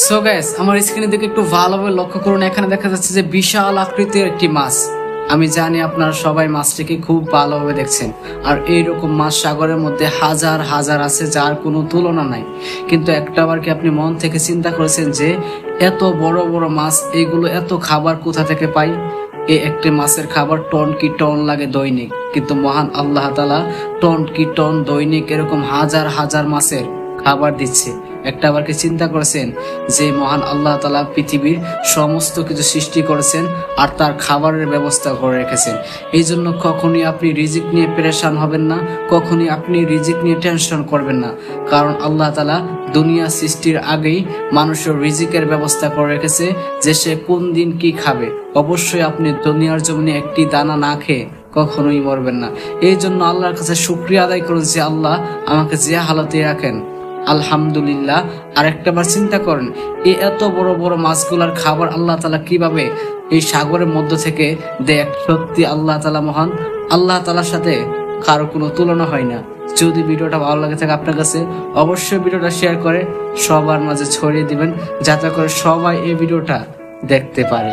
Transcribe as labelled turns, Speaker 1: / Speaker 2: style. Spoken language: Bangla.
Speaker 1: সো গাইস, আমার স্ক্রিনের দিকে একটু ভালোভাবে লক্ষ্য করুন। এখানে দেখা যাচ্ছে যে বিশাল আকৃতির একটি মাছ। আমি জানি আপনারা সবাই মাছটিকে খুব ভালোভাবে দেখছেন। আর এইরকম মাছ সাগরের মধ্যে হাজার হাজার আছে, যার কোনো তুলনা নাই। কিন্তু একটাবার কি আপনি মন থেকে চিন্তা করেছেন যে এত বড় বড় মাছ, এইগুলো এত খাবার কোথা থেকে পাই? এই একটি মাছের খাবার টন কি টন লাগে দৈনিক, কিন্তু মহান আল্লাহ তাআলা টন কি টন দৈনিক এরকম হাজার হাজার মাছের খাবার দিচ্ছে। একটা আবার কি চিন্তা করেছেন যে মহান আল্লাহ তাআলা পৃথিবীর সমস্ত কিছু সৃষ্টি করেছেন আর তার খাবারের ব্যবস্থা করে রেখেছেন। এই জন্য কখনই আপনি রিজিক নিয়ে পেরেশান হবেন না, কখনই আপনি রিজিক নিয়ে টেনশন করবেন না। কারণ আল্লাহ তাআলা দুনিয়া সৃষ্টির আগেই মানুষের রিজিকের ব্যবস্থা করে রেখেছে যে সে কোন দিন কি খাবে। অবশ্যই আপনি দুনিয়ার জমিনে একটি দানা না খেয়ে কখনোই মরবেন না। এই জন্য আল্লাহর কাছে শুকরিয়া আদায় করুন যে আল্লাহ আমাকে যে হালাতে রাখেন আলহামদুলিল্লাহ। আর একটাবার চিন্তা করেন, এই এত বড় বড় মাছগুলার খাবার আল্লাহ তাআলা কিভাবে এই সাগরের মধ্য থেকে দেয়। সত্যি আল্লাহ তাআলা মহান, আল্লাহ তাআলার সাথে কারো কোনো তুলনা হয় না। যদি ভিডিওটা ভালো লাগে থাকে আপনার কাছে, অবশ্যই ভিডিওটা শেয়ার করে সবার মাঝে ছড়িয়ে দিবেন, যাতে করে সবাই এই ভিডিওটা দেখতে পারে।